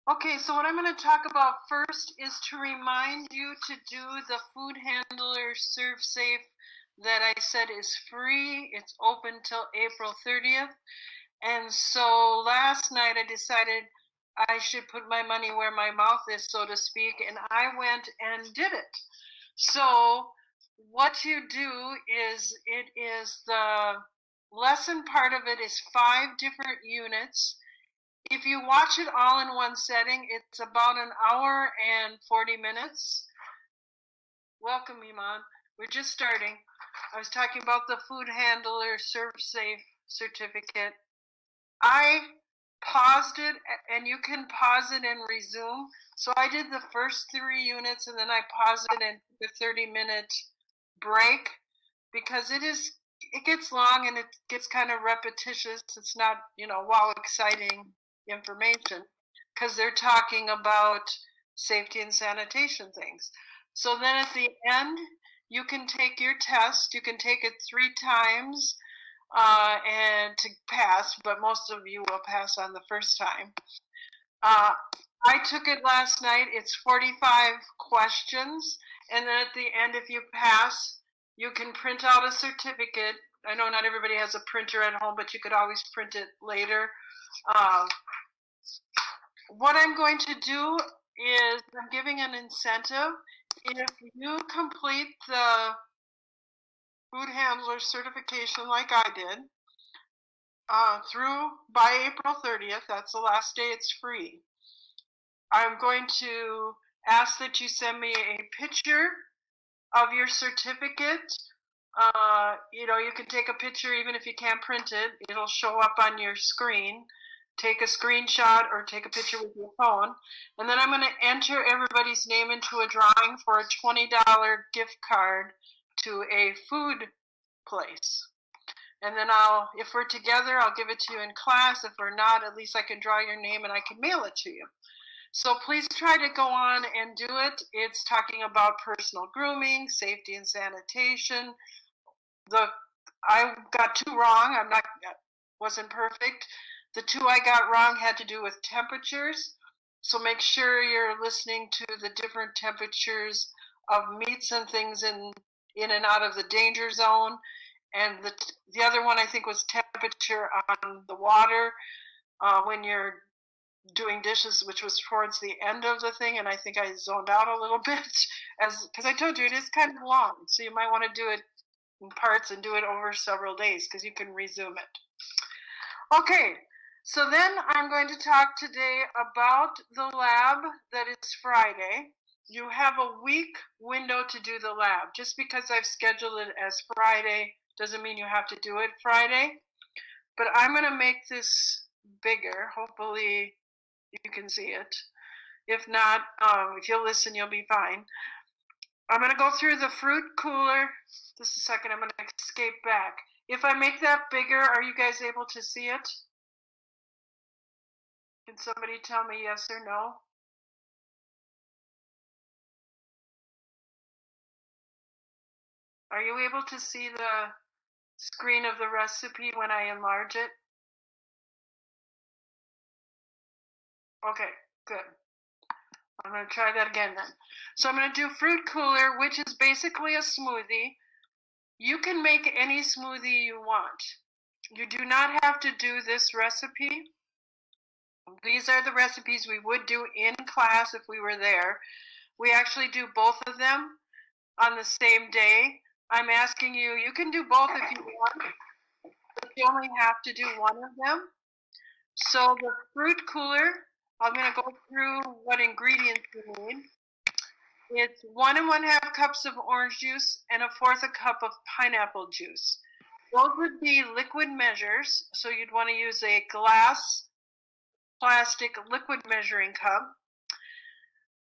Okay, so what I'm going to talk about first is to remind you to do the food handler serve safe that I said is free. It's open till April 30th. And so last night I decided I should put my money where my mouth is, so to speak, and I went and did it. So what you do is the lesson part of it is 5 different units. If you watch it all in one setting, it's about an hour and 40 minutes. Welcome, Iman. We're just starting. I was talking about the food handler serve safe certificate. I paused it, and you can pause it and resume. So I did the first 3 units, and then I paused it and took a 30-minute break because it gets long and it gets kind of repetitious. It's not, wow, exciting information because they're talking about safety and sanitation things. So then at the end, you can take your test. You can take it 3 times and to pass, but most of you will pass on the first time. I took it last night. It's 45 questions, and then at the end, if you pass, you can print out a certificate. I know not everybody has a printer at home, but you could always print it later. What I'm going to do is I'm giving an incentive. If you complete the food handler certification like I did, through by April 30th, that's the last day it's free, I'm going to ask that you send me a picture of your certificate. You can take a picture even if you can't print it. It'll show up on your screen. Take a screenshot or take a picture with your phone. And then I'm going to enter everybody's name into a drawing for a $20 gift card to a food place. And then if we're together, I'll give it to you in class. If we're not, at least I can draw your name and I can mail it to you. So please try to go on and do it. It's talking about personal grooming, safety and sanitation. I got 2 wrong. Wasn't perfect. The 2 I got wrong had to do with temperatures. So make sure you're listening to the different temperatures of meats and things in and out of the danger zone. And the other one I think was temperature on the water when you're doing dishes, which was towards the end of the thing, and I think I zoned out a little bit because I told you it is kind of long, so you might want to do it in parts and do it over several days because you can resume it. Okay, so then I'm going to talk today about the lab that is Friday. You have a week window to do the lab. Just because I've scheduled it as Friday doesn't mean you have to do it Friday, but I'm going to make this bigger. Hopefully you can see it. If not, if you'll listen, you'll be fine. I'm going to go through the fruit cooler. Just a second, I'm going to escape back. If I make that bigger, are you guys able to see it? Can somebody tell me yes or no? Are you able to see the screen of the recipe when I enlarge it? Okay, good. I'm going to try that again then. So I'm going to do fruit cooler, which is basically a smoothie. You can make any smoothie you want. You do not have to do this recipe. These are the recipes we would do in class if we were there. We actually do both of them on the same day. I'm asking you, you can do both if you want, but you only have to do one of them. So the fruit cooler, I'm going to go through what ingredients you need. It's 1 1/2 cups of orange juice and 1/4 cup of pineapple juice. Those would be liquid measures, so you'd want to use a glass plastic liquid measuring cup.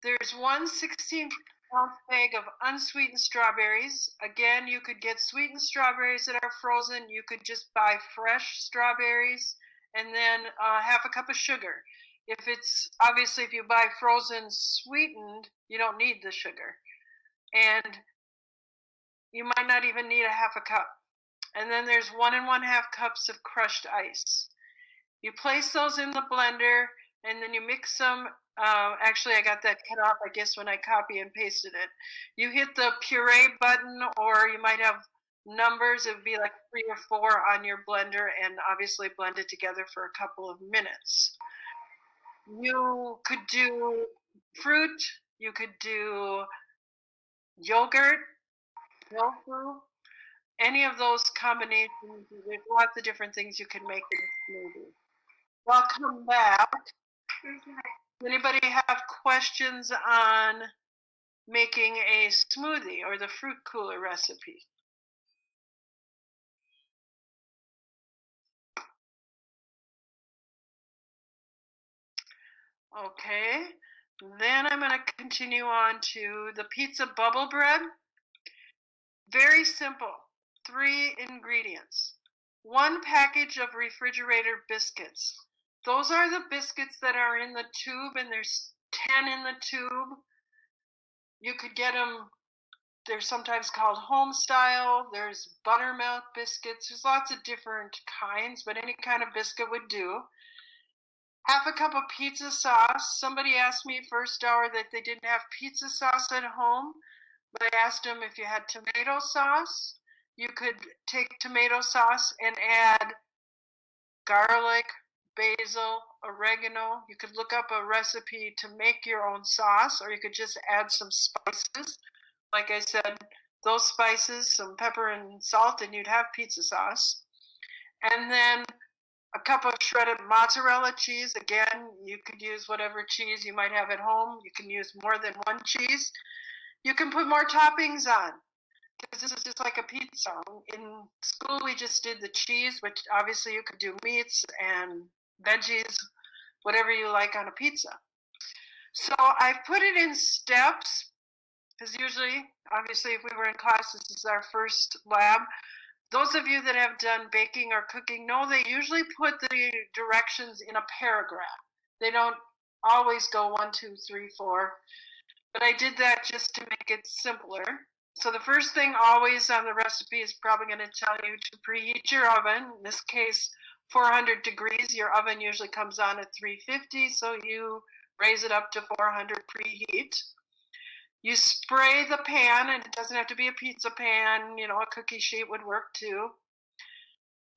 There's 1 16-ounce bag of unsweetened strawberries. Again, you could get sweetened strawberries that are frozen. You could just buy fresh strawberries, and then 1/2 cup of sugar. If you buy frozen sweetened, you don't need the sugar. And you might not even need 1/2 cup. And then there's 1 1/2 cups of crushed ice. You place those in the blender, and then you mix them Actually, I got that cut off, I guess, when I copy and pasted it. You hit the puree button, or you might have numbers. It would be like 3 or 4 on your blender, and obviously blend it together for a couple of minutes. You could do fruit. You could do yogurt, tofu, any of those combinations. There's lots of different things you can make in a smoothie. Welcome back. Anybody have questions on making a smoothie or the fruit cooler recipe? Okay, then I'm going to continue on to the pizza bubble bread. Very simple, 3 ingredients. 1 package of refrigerator biscuits. Those are the biscuits that are in the tube, and there's 10 in the tube. You could get them, they're sometimes called home style. There's buttermilk biscuits. There's lots of different kinds, but any kind of biscuit would do. 1/2 cup of pizza sauce. Somebody asked me first hour that they didn't have pizza sauce at home, but I asked them if you had tomato sauce. You could take tomato sauce and add garlic, basil, oregano. You could look up a recipe to make your own sauce, or you could just add some spices. Like I said, those spices, some pepper and salt, and you'd have pizza sauce. And then a cup of shredded mozzarella cheese. Again, you could use whatever cheese you might have at home. You can use more than 1 cheese. You can put more toppings on, because this is just like a pizza. In school, we just did the cheese, which obviously you could do meats and veggies, whatever you like on a pizza. So I've put it in steps, because usually, obviously, if we were in class, this is our first lab. Those of you that have done baking or cooking know they usually put the directions in a paragraph. They don't always go 1, 2, 3, 4. But I did that just to make it simpler. So the first thing always on the recipe is probably going to tell you to preheat your oven. In this case, 400 degrees. Your oven usually comes on at 350, so you raise it up to 400 preheat. You spray the pan, and it doesn't have to be a pizza pan. You know, a cookie sheet would work too.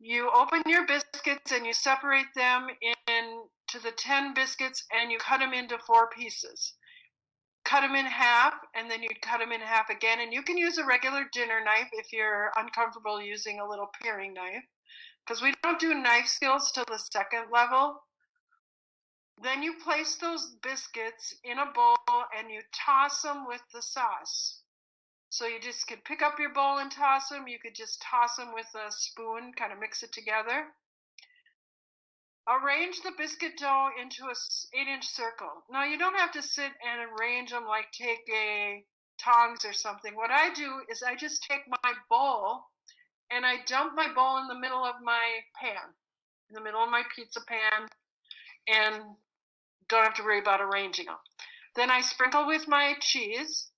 You open your biscuits and you separate them into the 10 biscuits, and you cut them into 4 pieces. Cut them in half, and then you'd cut them in half again. And you can use a regular dinner knife if you're uncomfortable using a little paring knife, because we don't do knife skills till the 2nd level. Then you place those biscuits in a bowl and you toss them with the sauce. So you just could pick up your bowl and toss them. You could just toss them with a spoon, kind of mix it together. Arrange the biscuit dough into a 8-inch circle. Now you don't have to sit and arrange them like take a tongs or something. What I do is I just take my bowl and I dump my bowl in the middle of my pan, in the middle of my pizza pan, and don't have to worry about arranging them. Then I sprinkle with my cheese,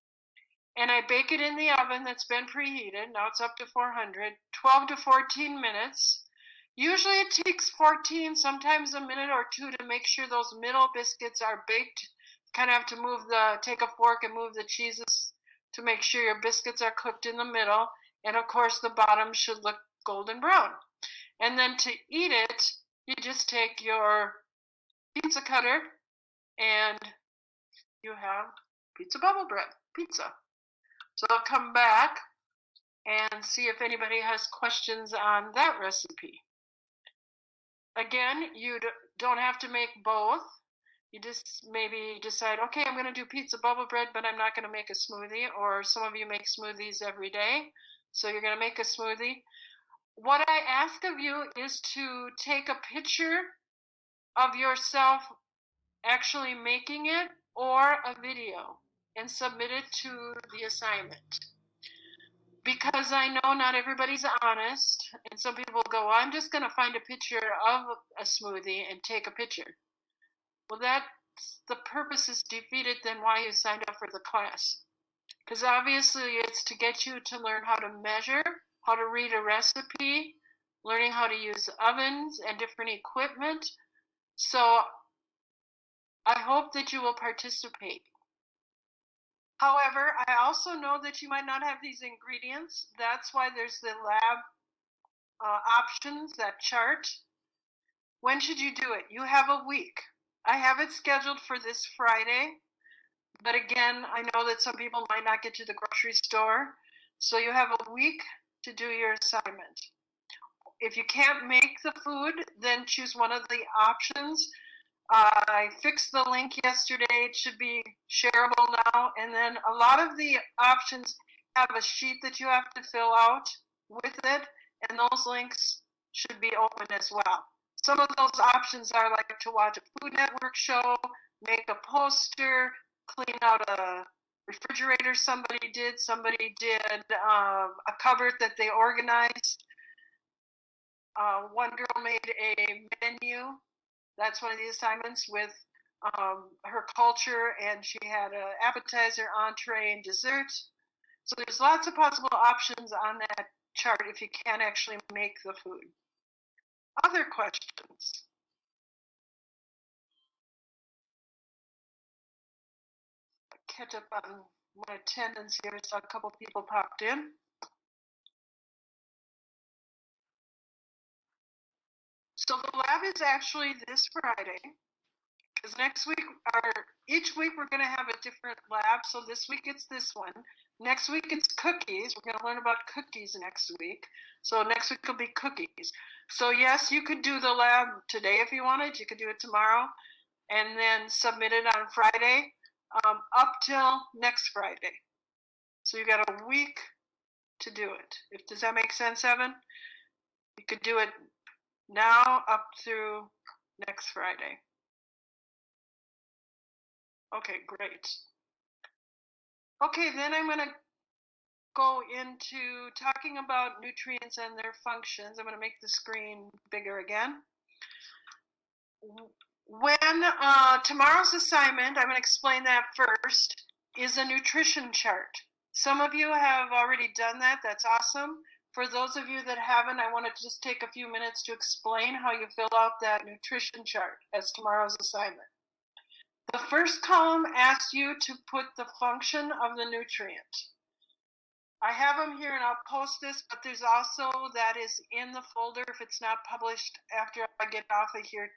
and I bake it in the oven that's been preheated. Now it's up to 400, 12 to 14 minutes. Usually it takes 14, sometimes a minute or 2 to make sure those middle biscuits are baked. Kind of have to take a fork and move the cheeses to make sure your biscuits are cooked in the middle. And of course the bottom should look golden brown. And then to eat it, you just take your pizza cutter and you have pizza bubble bread, pizza. So I'll come back and see if anybody has questions on that recipe. Again, you don't have to make both. You just maybe decide, okay, I'm going to do pizza bubble bread, but I'm not going to make a smoothie. Or some of you make smoothies every day, so you're going to make a smoothie. What I ask of you is to take a picture of yourself actually making it or a video and submit it to the assignment. Because I know not everybody's honest, and some people go, well, I'm just going to find a picture of a smoothie and take a picture. Well, the purpose is defeated then why you signed up for the class. Because obviously it's to get you to learn how to measure, how to read a recipe, learning how to use ovens and different equipment. So I hope that you will participate. However, I also know that you might not have these ingredients. That's why there's the lab options, that chart. When should you do it? You have a week. I have it scheduled for this Friday, but again, I know that some people might not get to the grocery store, so you have a week to do your assignment. If you can't make the food, then choose one of the options. I fixed the link yesterday. It should be shareable now. And then a lot of the options have a sheet that you have to fill out with it, and those links should be open as well. Some of those options are like to watch a Food Network show, make a poster, clean out a refrigerator somebody did a cupboard that they organized. One girl made a menu. That's one of the assignments with her culture, and she had an appetizer, entree, and dessert. So there's lots of possible options on that chart if you can't actually make the food. Other questions? Catch up on my attendance here. I saw a couple people popped in. So the lab is actually this Friday, because each week we're going to have a different lab. So this week it's this one. Next week it's cookies. We're going to learn about cookies next week. So next week will be cookies. So yes, you could do the lab today if you wanted. You could do it tomorrow and then submit it on Friday up till next Friday. So you got a week to do it. Does that make sense, Evan? You could do it now up through next Friday. Okay, great. Okay, then I'm going to go into talking about nutrients and their functions. I'm going to make the screen bigger again. When tomorrow's assignment, I'm going to explain that first, is a nutrition chart. Some of you have already done that. That's awesome. For those of you that haven't, I want to just take a few minutes to explain how you fill out that nutrition chart as tomorrow's assignment. The first column asks you to put the function of the nutrient. I have them here and I'll post this, but there's also that is in the folder if it's not published after I get off of here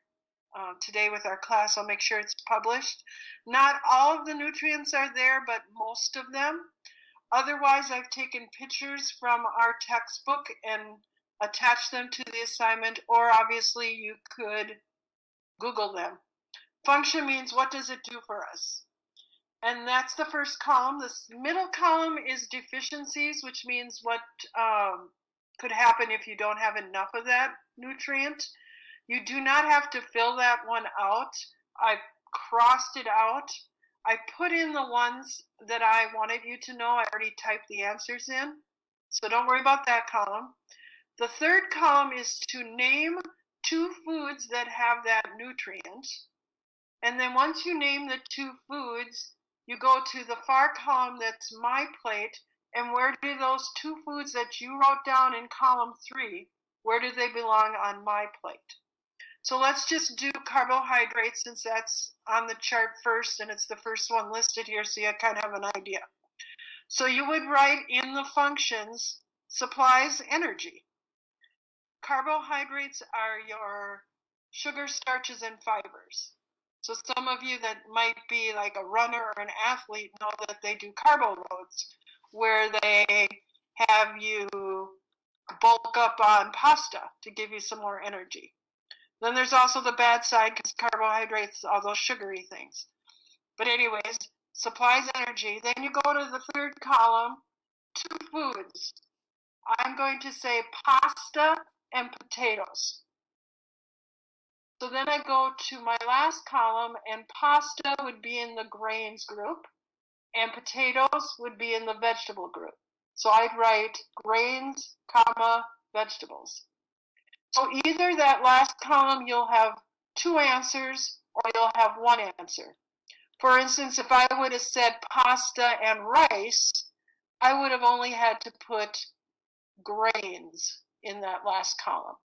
today with our class. I'll make sure it's published. Not all of the nutrients are there, but most of them. Otherwise, I've taken pictures from our textbook and attached them to the assignment, or obviously you could Google them. Function means what does it do for us? And that's the first column. The middle column is deficiencies, which means what could happen if you don't have enough of that nutrient. You do not have to fill that one out. I crossed it out. I put in the ones that I wanted you to know. I already typed the answers in, so don't worry about that column. The third column is to name 2 foods that have that nutrient. And then once you name the 2 foods, you go to the far column that's my plate, and where do those 2 foods that you wrote down in column 3, where do they belong on my plate? So let's just do carbohydrates since that's on the chart first and it's the first one listed here, so you kind of have an idea. So you would write in the functions, supplies energy. Carbohydrates are your sugar, starches, and fibers. So some of you that might be like a runner or an athlete know that they do carbo loads, where they have you bulk up on pasta to give you some more energy. Then there's also the bad side, because carbohydrates, all those sugary things. But anyways, supplies energy. Then you go to the third column, 2 foods. I'm going to say pasta and potatoes. So then I go to my last column, and pasta would be in the grains group, and potatoes would be in the vegetable group. So I'd write grains, comma, vegetables. So either that last column you'll have 2 answers, or you'll have 1 answer. For instance, if I would have said pasta and rice, I would have only had to put grains in that last column.